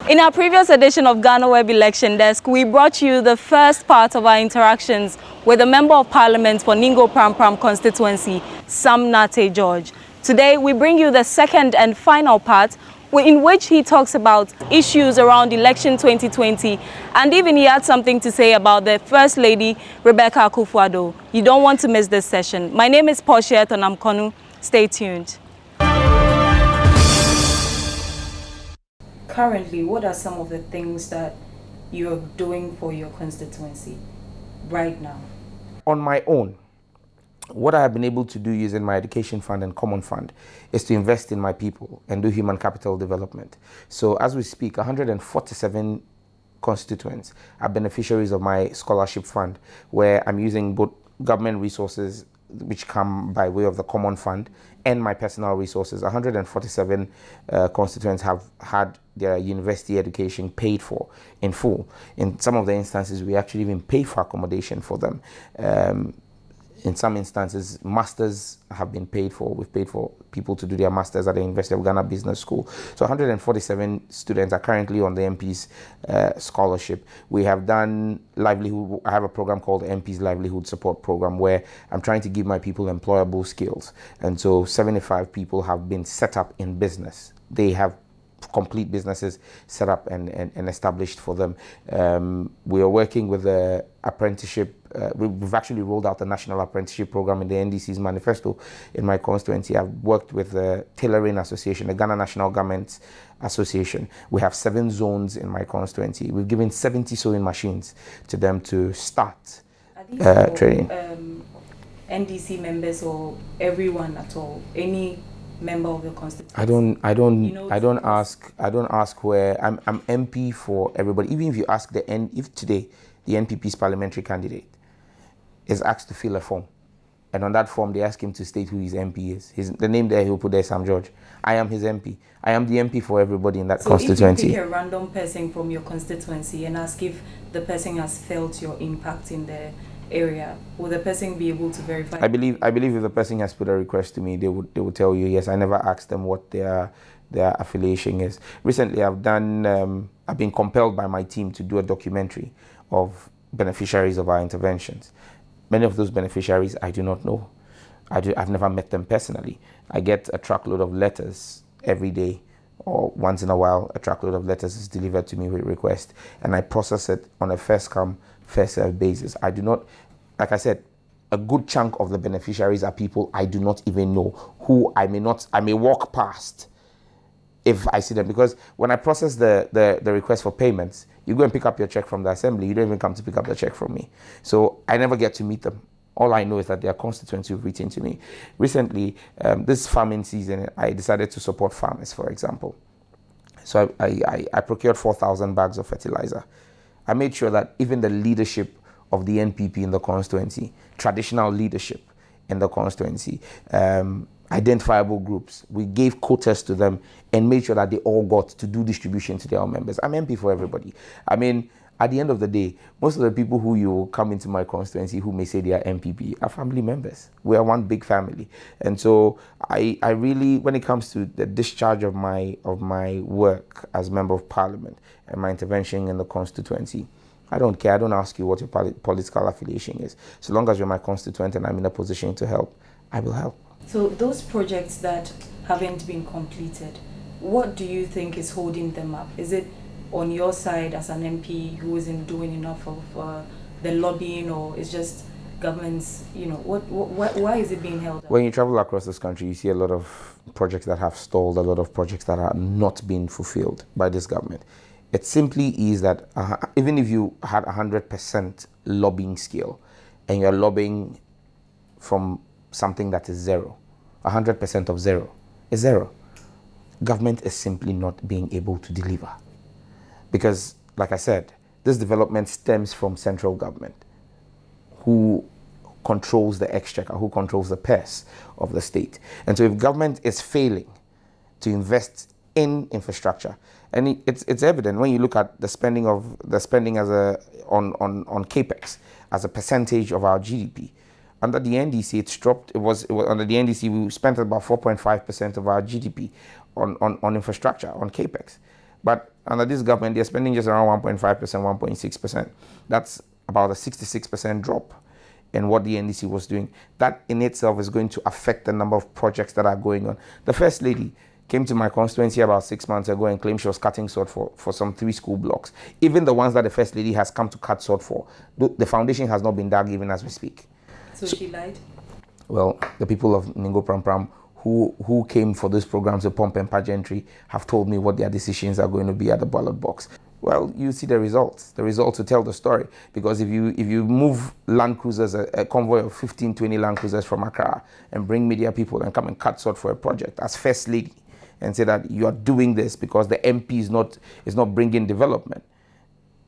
In our previous edition of Ghana Web Election Desk, we brought you the first part of our interactions with the Member of Parliament for Ningo Pram Pram Constituency, Sam Nate George. Today, we bring you the second and final part in which he talks about issues around election 2020, and even he had something to say about the First Lady, Rebecca Akufo-Addo. You don't want to miss this session. My name is Portia Tonamkonu. Stay tuned. Currently, what are some of the things that you're doing for your constituency right now? On my own, what I have been able to do using my education fund and common fund is to invest in my people and do human capital development. So as we speak, 147 constituents are beneficiaries of my scholarship fund, where I'm using both government resources, which come by way of the common fund, and my personal resources. 147 constituents have had their university education paid for in full. In some of the instances, we actually even pay for accommodation for them. In some instances, masters have been paid for. We've paid for people to do their masters at the University of Ghana Business School. So 147 students are currently on the MP's scholarship. We have done livelihood. I have a program called MP's Livelihood Support Program, where I'm trying to give my people employable skills. And so 75 people have been set up in business. They have complete businesses set up and established for them. We are working with the apprenticeship. We've actually rolled out a national apprenticeship program in the NDC's manifesto in my constituency. I've worked with the Tailoring Association, the Ghana National Government Association. We have 7 zones in my constituency. We've given 70 sewing machines to them to start training. NDC members or everyone at all? Any member of the constituency? I don't ask where I'm MP for everybody. Even if you ask if today the NPP's parliamentary candidate is asked to fill a form, and on that form they ask him to state who his MP is. The name there he'll put there, Sam George. I am his MP. I am the MP for everybody in that constituency. So if you pick a random person from your constituency and ask if the person has felt your impact in the area, will the person be able to verify? I believe if the person has put a request to me, they would tell you yes. I never asked them what their affiliation is. Recently, I've been compelled by my team to do a documentary of beneficiaries of our interventions. Many of those beneficiaries I do not know. I've never met them personally. I get a truckload of letters every day, or once in a while a truckload of letters is delivered to me with request, and I process it on a first come, first served basis. I do not, like I said, a good chunk of the beneficiaries are people I do not even know, who I may walk past if I see them, because when I process the request for payments, you go and pick up your check from the assembly, you don't even come to pick up the check from me. So I never get to meet them. All I know is that their constituents who've written to me. Recently, this farming season, I decided to support farmers, for example. So I procured 4,000 bags of fertilizer. I made sure that even the leadership of the NPP in the constituency, traditional leadership in the constituency, identifiable groups, we gave quotas to them and made sure that they all got to do distribution to their members. I'm MP for everybody. I mean, at the end of the day, most of the people who you come into my constituency who may say they are MPP are family members. We are one big family. And so I really, when it comes to the discharge of my work as Member of Parliament and my intervention in the constituency, I don't care. I don't ask you what your political affiliation is. So long as you're my constituent and I'm in a position to help, I will help. So those projects that haven't been completed, what do you think is holding them up? Is it on your side as an MP who isn't doing enough of the lobbying, or is just government's, why is it being held up? When you travel across this country, you see a lot of projects that have stalled, a lot of projects that are not being fulfilled by this government. It simply is that even if you had 100% lobbying skill and you're lobbying from something that is zero, 100% of zero is zero. Government is simply not being able to deliver. Because, like I said, this development stems from central government, who controls the exchequer, who controls the purse of the state. And so if government is failing to invest in infrastructure, and it's evident when you look at the spending on capex as a percentage of our GDP. Under the NDC, it's dropped. It was under the NDC, we spent about 4.5% of our GDP on infrastructure, on capex. But Under this government, they're spending just around 1.5%, 1.6%. That's about a 66% drop in what the NDC was doing. That in itself is going to affect the number of projects that are going on. The First Lady came to my constituency about 6 months ago and claimed she was cutting sod for some 3 school blocks. Even the ones that the First Lady has come to cut sod for, the foundation has not been dug even as we speak. So she lied? Well, the people of Ningo Pram Pram who came for these programs, the pomp and pageantry, have told me what their decisions are going to be at the ballot box. Well, you see the results. The results will tell the story. Because if you move Land Cruisers, a convoy of 15, 20 Land Cruisers from Accra, and bring media people and come and cut sod for a project as First Lady, and say that you are doing this because the MP is not bringing development,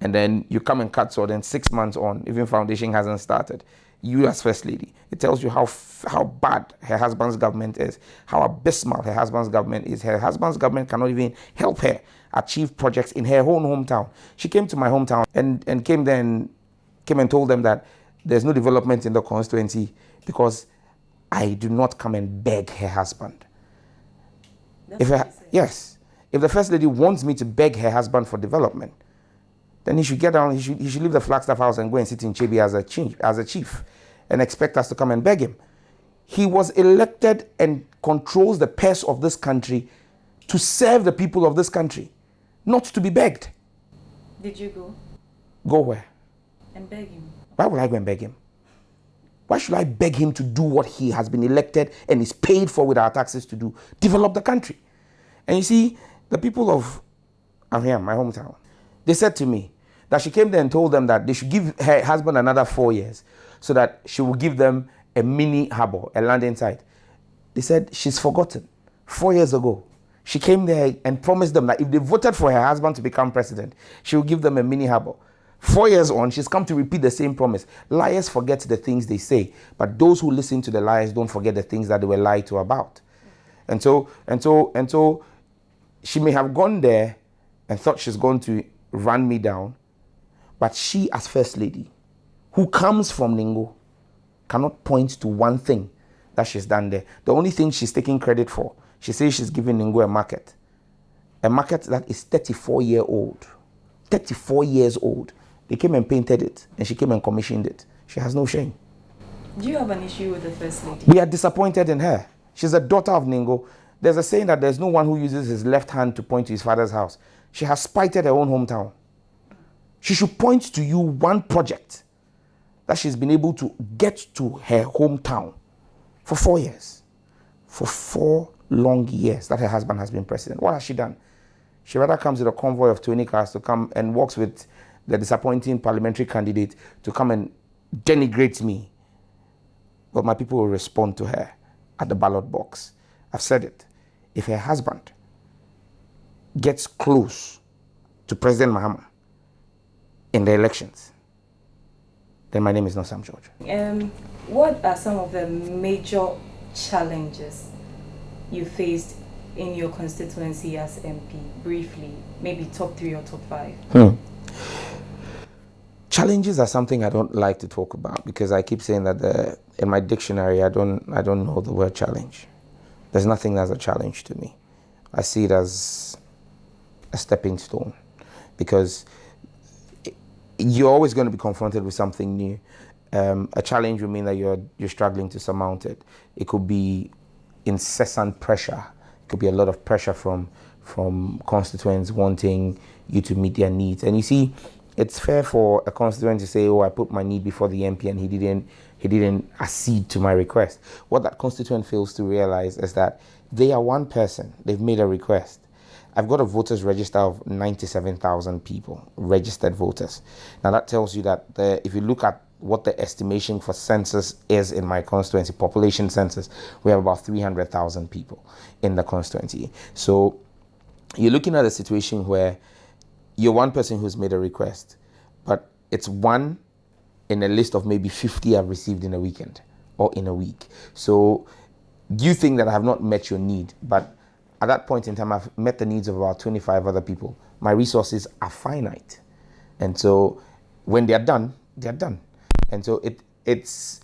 and then you come and cut sod, and 6 months on, even foundation hasn't started, you as First Lady, it tells you how bad her husband's government is, how abysmal her husband's government is. Her husband's government cannot even help her achieve projects in her own hometown. She came to my hometown and came and told them that there's no development in the constituency because I do not come and beg her husband. Yes, if the First Lady wants me to beg her husband for development, then he should get down, he should leave the Flagstaff House and go and sit in Chebi as a chief and expect us to come and beg him. He was elected and controls the purse of this country to serve the people of this country, not to be begged. Did you go? Go where? And beg him. Why would I go and beg him? Why should I beg him to do what he has been elected and is paid for with our taxes to do? Develop the country. And you see, the people of Ahriam, my hometown, they said to me that she came there and told them that they should give her husband another 4 years so that she will give them a mini harbor, a landing site. They said she's forgotten. 4 years ago, she came there and promised them that if they voted for her husband to become president, she will give them a mini harbor. 4 years on, she's come to repeat the same promise. Liars forget the things they say, but those who listen to the liars don't forget the things that they were lied to about. And so she may have gone there and thought she's going to run me down, but she as First Lady, who comes from Ningo, cannot point to one thing that she's done there. The only thing she's taking credit for, she says she's giving Ningo a market that is 34 years old. 34 years old. They came and painted it, and she came and commissioned it. She has no shame. Do you have an issue with the First Lady? We are disappointed in her. She's a daughter of Ningo. There's a saying that there's no one who uses his left hand to point to his father's house. She has spited her own hometown. She should point to you one project that she's been able to get to her hometown for 4 years. For 4 long years that her husband has been president. What has she done? She rather comes with a convoy of 20 cars to come and works with the disappointing parliamentary candidate to come and denigrate me. But my people will respond to her at the ballot box. I've said it. If her husband gets close to President Mahama in the elections, then my name is not Sam George. What are some of the major challenges you faced in your constituency as MP? Briefly, maybe top 3 or top 5. Challenges are something I don't like to talk about because I keep saying that in my dictionary I don't know the word challenge. There's nothing that's a challenge to me. I see it as a stepping stone because you're always going to be confronted with something new. A challenge would mean that you're struggling to surmount it. It could be incessant pressure. It could be a lot of pressure from constituents wanting you to meet their needs. And you see, it's fair for a constituent to say, oh, I put my need before the MP and he didn't accede to my request. What that constituent fails to realize is that they are one person. They've made a request. I've got a voters register of 97,000 people, registered voters. Now that tells you that if you look at what the estimation for census is in my constituency, population census, we have about 300,000 people in the constituency. So you're looking at a situation where you're one person who's made a request, but it's one in a list of maybe 50 I've received in a weekend or in a week. So you think that I have not met your need, but at that point in time, I've met the needs of about 25 other people. My resources are finite. And so when they're done, they're done. And so it's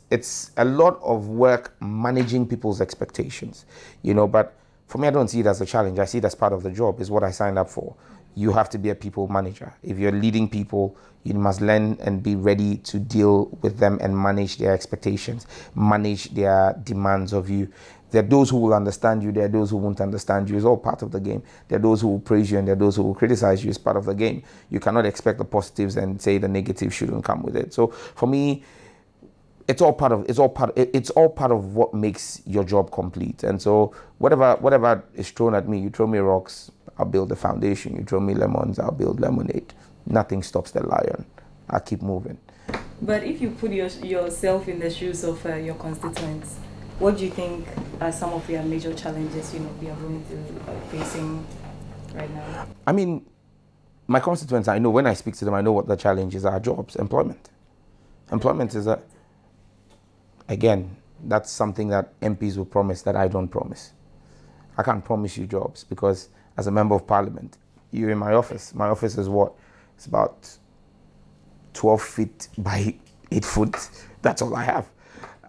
a lot of work managing people's expectations, but for me, I don't see it as a challenge. I see it as part of the job. It's what I signed up for. you have to be a people manager. If you're leading people, you must learn and be ready to deal with them and manage their expectations, manage their demands of you. There are those who will understand you, there are those who won't understand you. It's all part of the game. There are those who will praise you and there are those who will criticize you. It's part of the game. You cannot expect the positives and say the negatives shouldn't come with it. So for me, it's all part of what makes your job complete. And so whatever is thrown at me, you throw me rocks, I'll build the foundation. You throw me lemons, I'll build lemonade. Nothing stops the lion. I'll keep moving. But if you put yourself in the shoes of your constituents, what do you think are some of your major challenges we are going to facing right now? I mean, my constituents, I know when I speak to them, I know what the challenges are. Jobs, employment. Employment is again, that's something that MPs will promise that I don't promise. I can't promise you jobs because as a member of parliament, you're in my office. My office is what? It's about 12 feet by 8 foot. That's all I have.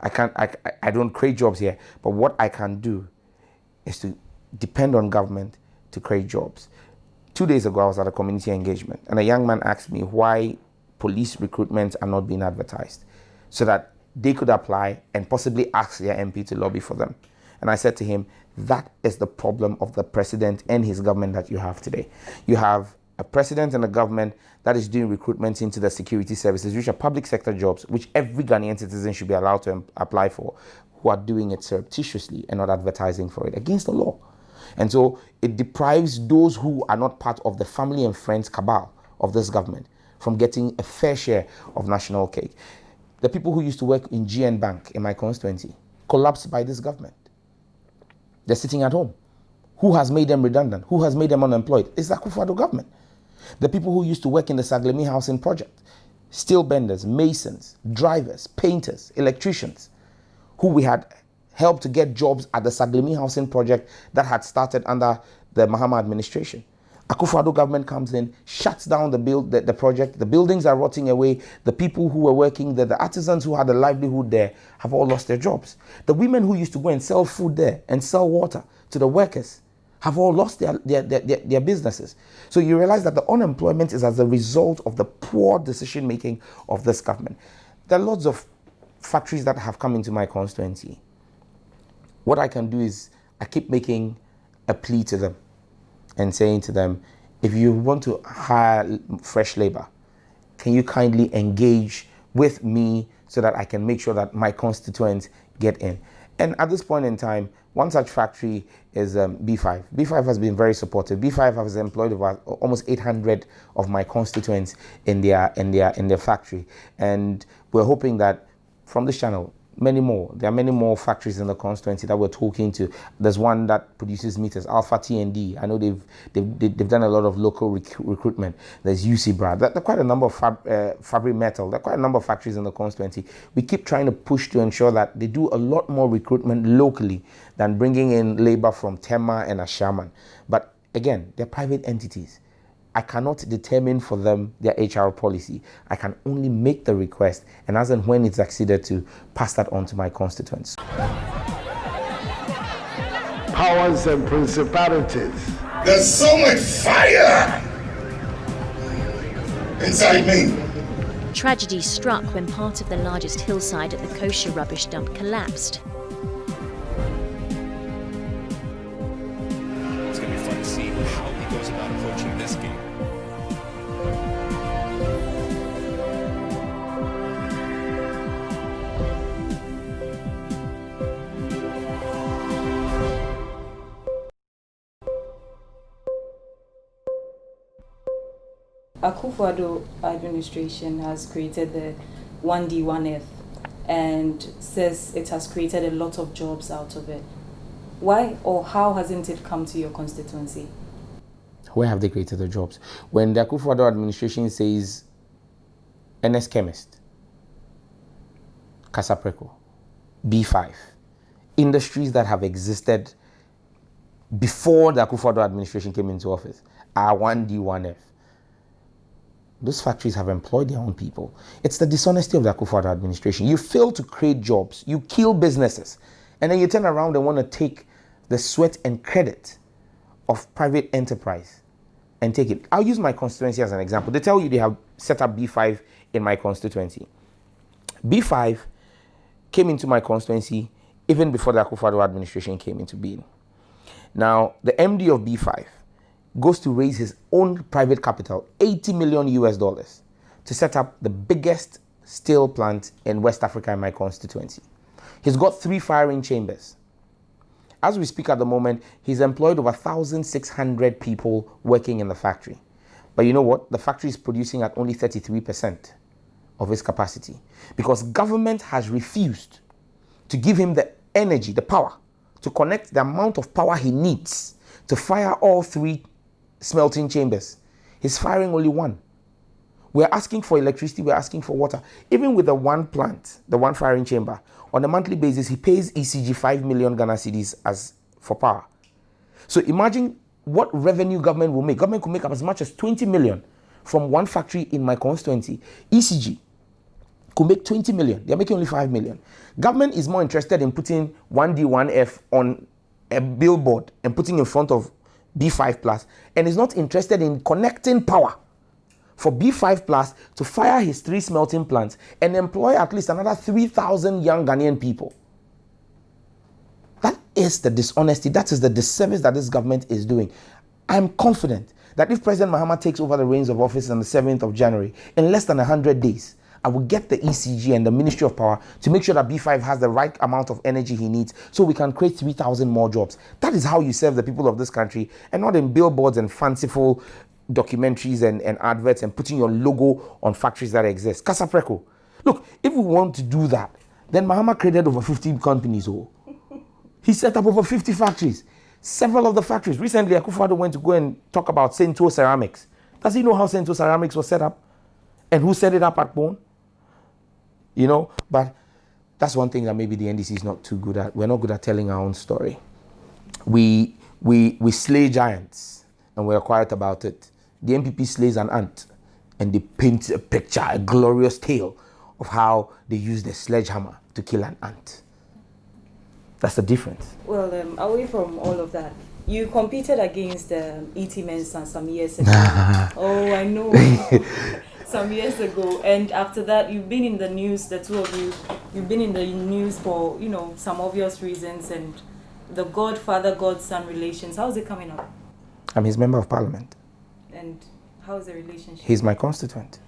I don't create jobs here, but what I can do is to depend on government to create jobs. 2 days ago, I was at a community engagement and a young man asked me why police recruitments are not being advertised so that they could apply and possibly ask their MP to lobby for them. And I said to him, that is the problem of the president and his government that you have today. You have a president and a government that is doing recruitment into the security services, which are public sector jobs, which every Ghanaian citizen should be allowed to apply for, who are doing it surreptitiously and not advertising for it against the law. And so it deprives those who are not part of the family and friends cabal of this government from getting a fair share of national cake. The people who used to work in GN Bank in my constituency collapsed by this government. They're sitting at home. Who has made them redundant? Who has made them unemployed? It's the Akufo-Addo government. The people who used to work in the Saglemi housing project, steel benders, masons, drivers, painters, electricians, who we had helped to get jobs at the Saglemi housing project that had started under the Mahama administration. Akufo-Addo government comes in, shuts down the project. The buildings are rotting away. The people who were working there, the artisans who had a livelihood there, have all lost their jobs. The women who used to go and sell food there and sell water to the workers have all lost their businesses. So you realize that the unemployment is as a result of the poor decision making of this government. There are lots of factories that have come into my constituency. What I can do is I keep making a plea to them and saying to them, if you want to hire fresh labor, can you kindly engage with me so that I can make sure that my constituents get in? And at this point in time, one such factory is B5. B5 has been very supportive. B5 has employed over almost 800 of my constituents in their factory. And we're hoping that from this channel, there are many more factories in the constituency that we're talking to. There's one that produces meters, Alpha T&D. I know they've done a lot of local recruitment. There's UC-Brad. There are quite a number of Fabric Metal. There are quite a number of factories in the constituency. We keep trying to push to ensure that they do a lot more recruitment locally than bringing in labor from Tema and Ashaman. But again, they're private entities. I cannot determine for them their HR policy. I can only make the request, and as and when it's acceded to, pass that on to my constituents. Powers and principalities. There's so much fire inside me. Tragedy struck when part of the largest hillside at the kosher rubbish dump collapsed. It's going to be fun to see how he goes about approaching this game. Akufo-Addo administration has created the 1D, 1F and says it has created a lot of jobs out of it. Why or how hasn't it come to your constituency? Where have they created the jobs? When the Akufo-Addo administration says NS Chemist, Casapreco, B5, industries that have existed before the Akufo-Addo administration came into office are 1D, 1F. Those factories have employed their own people. It's the dishonesty of the Akufo-Addo administration. You fail to create jobs, you kill businesses, and then you turn around and want to take the sweat and credit of private enterprise and take it. I'll use my constituency as an example. They tell you they have set up B5 in my constituency. B5 came into my constituency even before the Akufo-Addo administration came into being. Now, the MD of B5 goes to raise his own private capital, $80 million US, to set up the biggest steel plant in West Africa in my constituency. He's got 3 firing chambers. As we speak at the moment, he's employed over 1,600 people working in the factory. But you know what? The factory is producing at only 33% of its capacity because government has refused to give him the energy, the power, to connect the amount of power he needs to fire all 3 smelting chambers. He's firing only 1. We're asking for electricity, we're asking for water. Even with the 1 plant, the 1 firing chamber, on a monthly basis, he pays ECG 5 million Ghana cedis as for power. So imagine what revenue government will make. Government could make up as much as 20 million from 1 factory in my constituency. ECG could make 20 million. They're making only 5 million. Government is more interested in putting 1D, 1F on a billboard and putting in front of B5 Plus, and is not interested in connecting power for B5 Plus to fire his 3 smelting plants and employ at least another 3,000 young Ghanaian people. That is the dishonesty, that is the disservice that this government is doing. I'm confident that if President Mahama takes over the reins of office on the 7th of January, in less than 100 days, I will get the ECG and the Ministry of Power to make sure that B5 has the right amount of energy he needs so we can create 3,000 more jobs. That is how you serve the people of this country, and not in billboards and fanciful documentaries and adverts and putting your logo on factories that exist. Kasapreko. Look, if we want to do that, then Mahama created over 50 companies. Oh. He set up over 50 factories. Several of the factories. Recently, Akufo-Addo went to go and talk about Cento Ceramics. Does he know how Cento Ceramics was set up? And who set it up at Bone? You know, but that's one thing that maybe the NDC is not too good at. We're not good at telling our own story. We slay giants and we're quiet about it. The MPP slays an ant and they paint a picture, a glorious tale of how they used a sledgehammer to kill an ant. That's the difference. Well, away from all of that, you competed against E.T. Mensah some years ago. Oh, I know. Some years ago, and after that you've been in the news, the two of you've been in the news for, you know, some obvious reasons, and the godfather-godson relations, how's it coming up? I'm his member of parliament. And how's the relationship? He's my constituent.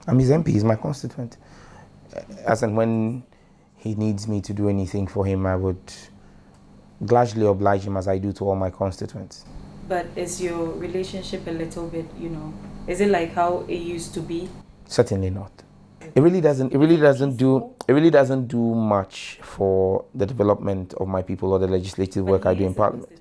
I'm his MP, he's my constituent. As and when he needs me to do anything for him, I would gladly oblige him as I do to all my constituents. But is your relationship a little bit, you know, is it like how it used to be? Certainly not. It really doesn't do much for the development of my people or the legislative work I do in parliament.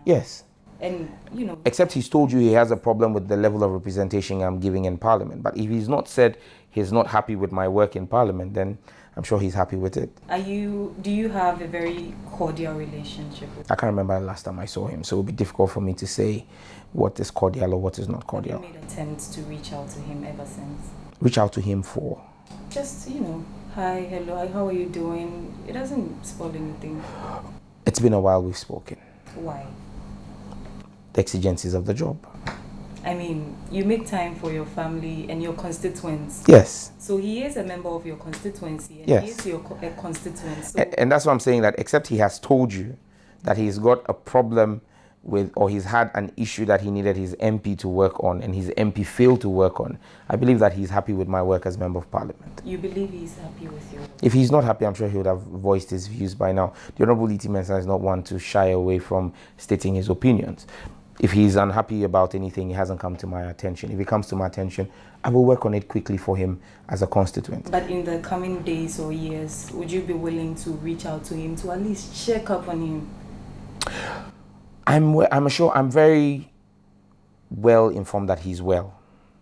Yes. And, you know, except he's told you he has a problem with the level of representation I'm giving in parliament. But if he's not said he's not happy with my work in parliament, then I'm sure he's happy with it. Do you have a very cordial relationship with him? I can't remember the last time I saw him, so it would be difficult for me to say what is cordial or what is not cordial. Have you made attempts to reach out to him ever since? Reach out to him for? Just, you know, hi, hello, how are you doing? It doesn't spoil anything. It's been a while we've spoken. Why? The exigencies of the job. I mean, you make time for your family and your constituents. Yes. So he is a member of your constituency, and yes. he is your constituent. So and that's what I'm saying, that except he has told you that he's got a problem with, or he's had an issue that he needed his MP to work on, and his MP failed to work on, I believe that he's happy with my work as Member of Parliament. You believe he's happy with you? If he's not happy, I'm sure he would have voiced his views by now. The Honourable E.T. Mensah is not one to shy away from stating his opinions. If he's unhappy about anything, he hasn't come to my attention. If it comes to my attention, I will work on it quickly for him as a constituent. But in the coming days or years, would you be willing to reach out to him to at least check up on him? I'm sure, I'm very well informed that he's well.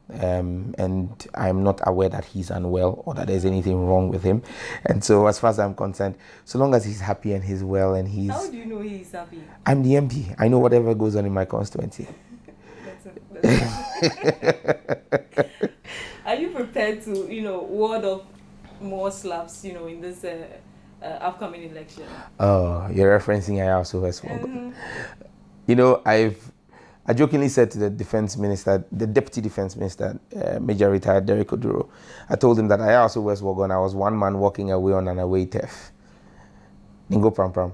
And I'm not aware that he's unwell or that there's anything wrong with him. And so as far as I'm concerned, so long as he's happy and he's well and he's... How do you know he's happy? I'm the MP. I know whatever goes on in my constituency. Are you prepared to, you know, ward off more slaps, you know, in this upcoming election? Oh, you're referencing I also as well. You know, I jokingly said to the defense minister, the deputy defense minister, Major Retired Derek Oduro, I told him that I also was Wogon. I was one man walking away on an away turf. Ningo Pram Pram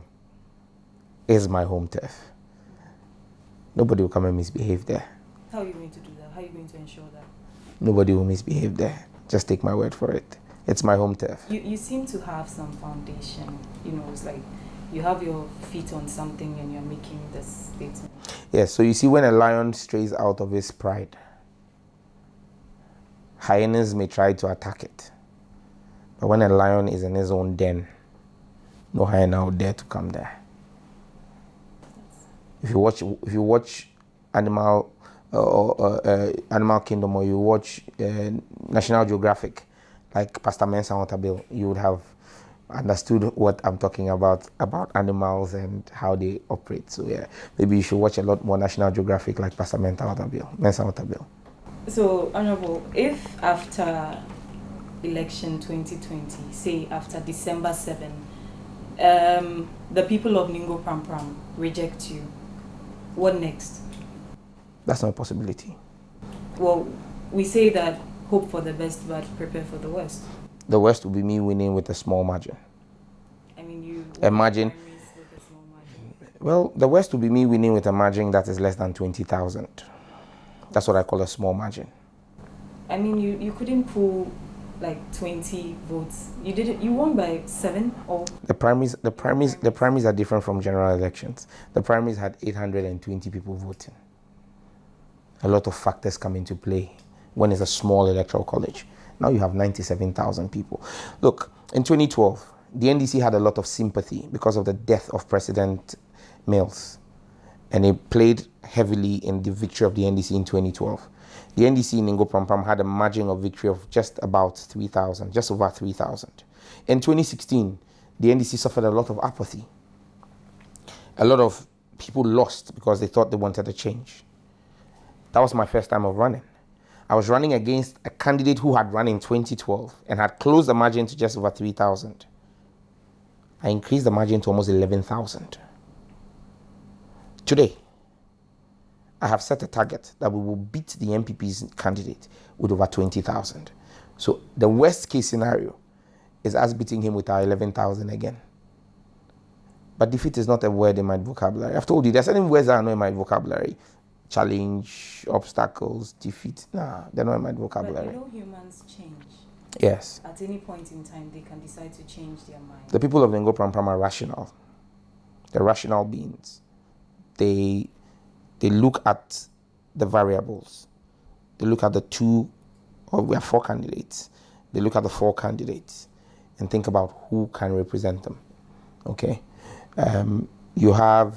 is my home turf. Nobody will come and misbehave there. How are you going to do that? How are you going to ensure that? Nobody will misbehave there. Just take my word for it. It's my home turf. You seem to have some foundation. You know, it's like you have your feet on something and you're making this statement. Yes, so you see, when a lion strays out of his pride, hyenas may try to attack it. But when a lion is in his own den, no hyena will dare to come there. If you watch Animal Kingdom, or you watch National Geographic, like Pastor Mensa Otabil, you would have understood what I'm talking about animals and how they operate. So yeah, maybe you should watch a lot more National Geographic, like Pastor Mensa Otabil. So, Honorable, if after election 2020, say after December 7, the people of Ningo Pram Pram reject you, what next? That's not a possibility. Well, we say that hope for the best but prepare for the worst. The worst will be me winning with a small margin. I mean, you imagine. With a small margin. Well, the worst will be me winning with a margin that is less than 20,000. That's what I call a small margin. I mean, you couldn't pull like 20 votes. You did it. You won by 7 or. The primaries are different from general elections. The primaries had 820 people voting. A lot of factors come into play when it's a small electoral college. Now you have 97,000 people. Look, in 2012, the NDC had a lot of sympathy because of the death of President Mills. And it played heavily in the victory of the NDC in 2012. The NDC in Ningo Pram Pram had a margin of victory of just about 3,000, just over 3,000. In 2016, the NDC suffered a lot of apathy. A lot of people lost because they thought they wanted a change. That was my first time of running. I was running against a candidate who had run in 2012 and had closed the margin to just over 3,000. I increased the margin to almost 11,000. Today, I have set a target that we will beat the MPP's candidate with over 20,000. So the worst case scenario is us beating him with our 11,000 again. But defeat is not a word in my vocabulary. I've told you, there's certain words that are not in my vocabulary. Challenge, obstacles, defeat. Nah, they're not in my vocabulary. But you know humans change. Yes. At any point in time, they can decide to change their mind. The people of Ningo Pram Pram are rational. They're rational beings. They look at the variables. They look at we have 4 candidates. They look at the 4 candidates and think about who can represent them. Okay? You have,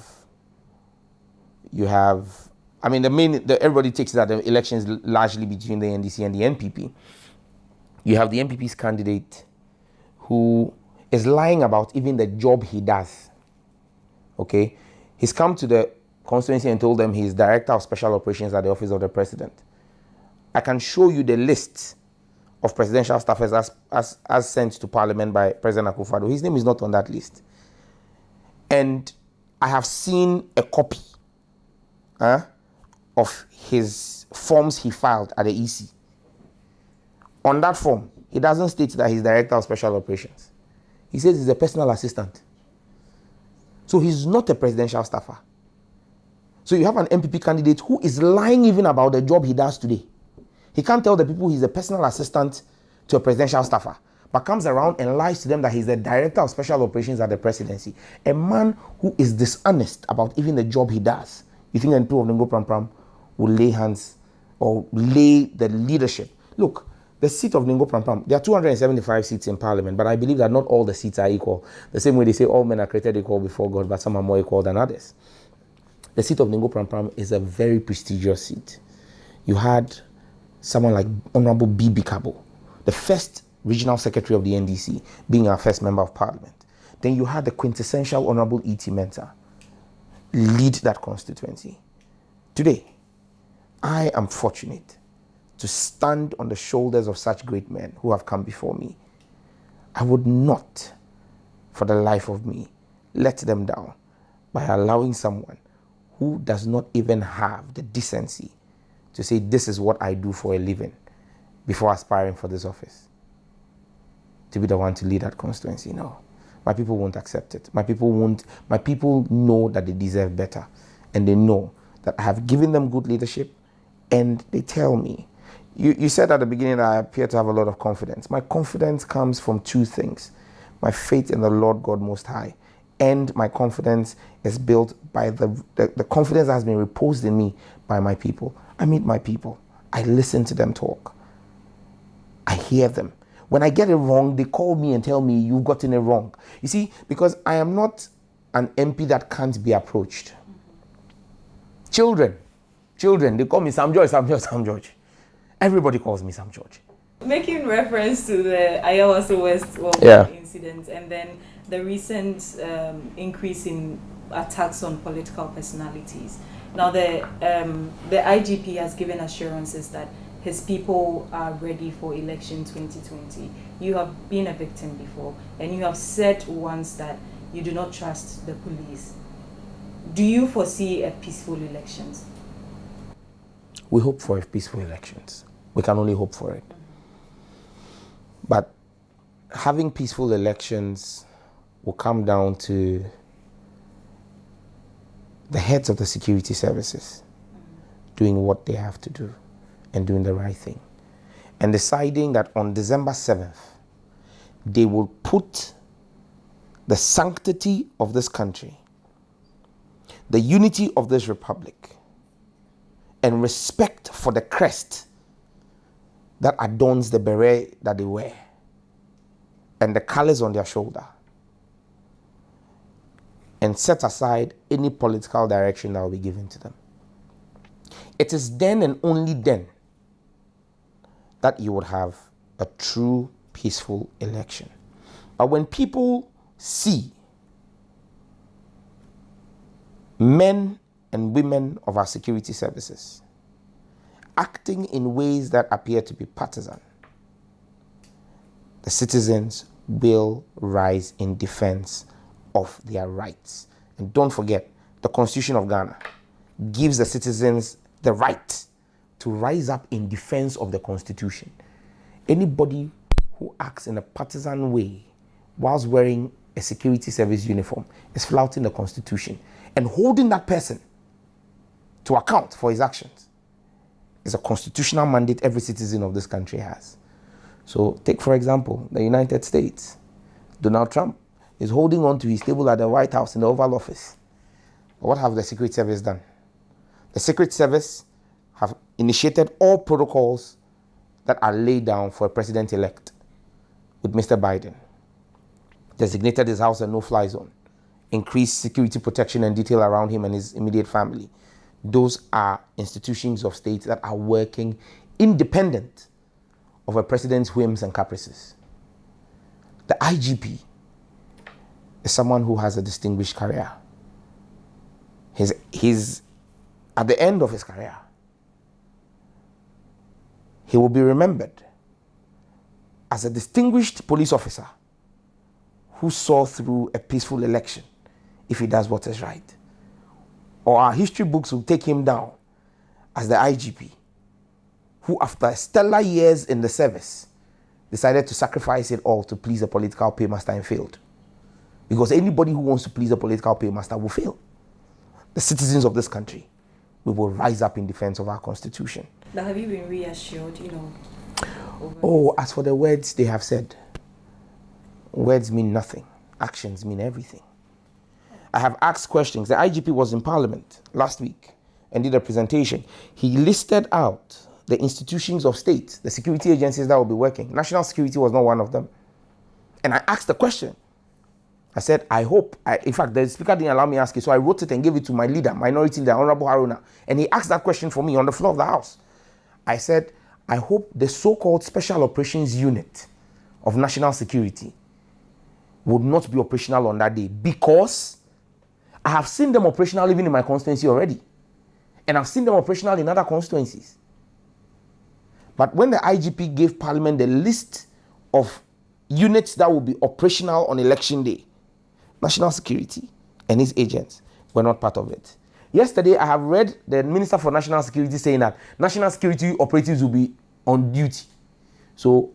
I mean, everybody takes that the election is largely between the NDC and the NPP. You have the NPP's candidate who is lying about even the job he does. Okay? He's come to the constituency and told them he's Director of Special Operations at the Office of the President. I can show you the list of presidential staffers as sent to Parliament by President Akufo-Addo. His name is not on that list. And I have seen a copy of his forms he filed at the EC. On that form, he doesn't state that he's Director of Special Operations. He says he's a personal assistant. So he's not a presidential staffer. So you have an MPP candidate who is lying even about the job he does today. He can't tell the people he's a personal assistant to a presidential staffer, but comes around and lies to them that he's the Director of Special Operations at the presidency. A man who is dishonest about even the job he does. You think the people of Ningo Pram Pram will lay hands or lay the leadership? Look, the seat of Ningo Pram Pram, there are 275 seats in Parliament, but I believe that not all the seats are equal. The same way they say all men are created equal before God, but some are more equal than others. The seat of Ningo Pram Pram is a very prestigious seat. You had someone like Honorable B.B. Kabo, the first regional secretary of the NDC, being our first member of Parliament. Then you had the quintessential Honorable E.T. Mensah lead that constituency. Today, I am fortunate to stand on the shoulders of such great men who have come before me. I would not, for the life of me, let them down by allowing someone who does not even have the decency to say, this is what I do for a living before aspiring for this office, to be the one to lead that constituency. No, my people won't accept it. My people know that they deserve better, and they know that I have given them good leadership, and they tell me. You said at the beginning that I appear to have a lot of confidence. My confidence comes from two things: my faith in the Lord God Most High, and my confidence is built by the confidence that has been reposed in me by my people. I meet my people. I listen to them talk. I hear them. When I get it wrong, they call me and tell me, you've gotten it wrong. You see, because I am not an MP that can't be approached. Children, they call me Sam George. Everybody calls me Sam George. Making reference to the Ayawaso West incident and then the recent increase in attacks on political personalities. Now the IGP has given assurances that his people are ready for election 2020. You have been a victim before, and you have said once that you do not trust the police. Do you foresee a peaceful elections? We hope for peaceful elections. We can only hope for it. But having peaceful elections will come down to the heads of the security services doing what they have to do and doing the right thing, and deciding that on December 7th, they will put the sanctity of this country, the unity of this republic, and respect for the crest that adorns the beret that they wear and the colors on their shoulder, and set aside any political direction that will be given to them. It is then and only then that you would have a true peaceful election. But when people see men and women of our security services acting in ways that appear to be partisan, the citizens will rise in defense of their rights. And don't forget, the Constitution of Ghana gives the citizens the right to rise up in defense of the Constitution. Anybody who acts in a partisan way whilst wearing a security service uniform is flouting the Constitution, and holding that person to account for his actions is a constitutional mandate every citizen of this country has. So take, for example, the United States. Donald Trump is holding on to his table at the White House in the Oval Office. But what have the Secret Service done? The Secret Service have initiated all protocols that are laid down for a president-elect with Mr. Biden. Designated his house a no-fly zone. Increased security protection and detail around him and his immediate family. Those are institutions of state that are working independent of a president's whims and caprices. The IGP is someone who has a distinguished career. He's at the end of his career. He will be remembered as a distinguished police officer who saw through a peaceful election if he does what is right. Or our history books will take him down as the IGP who, after stellar years in the service, decided to sacrifice it all to please a political paymaster and failed. Because anybody who wants to please a political paymaster will fail. The citizens of this country, we will rise up in defense of our Constitution. But have you been reassured, As for the words they have said, words mean nothing. Actions mean everything. I have asked questions. The IGP was in Parliament last week and did a presentation. He listed out the institutions of state, the security agencies that will be working. National security was not one of them. And I asked the question. I said, in fact, the speaker didn't allow me to ask it, so I wrote it and gave it to my leader, minority leader, Honorable Haruna. And he asked that question for me on the floor of the House. I said, I hope the so-called Special Operations Unit of National Security would not be operational on that day, because I have seen them operational even in my constituency already. And I've seen them operational in other constituencies. But when the IGP gave Parliament the list of units that will be operational on election day, National Security and its agents were not part of it. Yesterday, I have read the Minister for National Security saying that national security operatives will be on duty. So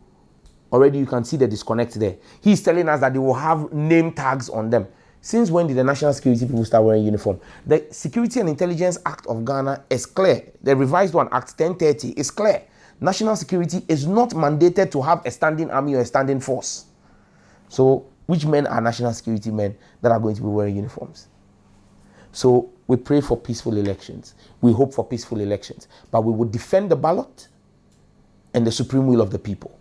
already you can see the disconnect there. He's telling us that they will have name tags on them. Since when did the national security people start wearing uniform? The Security and Intelligence Act of Ghana is clear. The revised one, Act 1030, is clear. National security is not mandated to have a standing army or a standing force. So which men are national security men that are going to be wearing uniforms? So we pray for peaceful elections. We hope for peaceful elections. But we will defend the ballot and the supreme will of the people.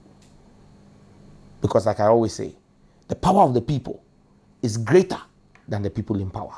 Because like I always say, the power of the people is greater than the people in power.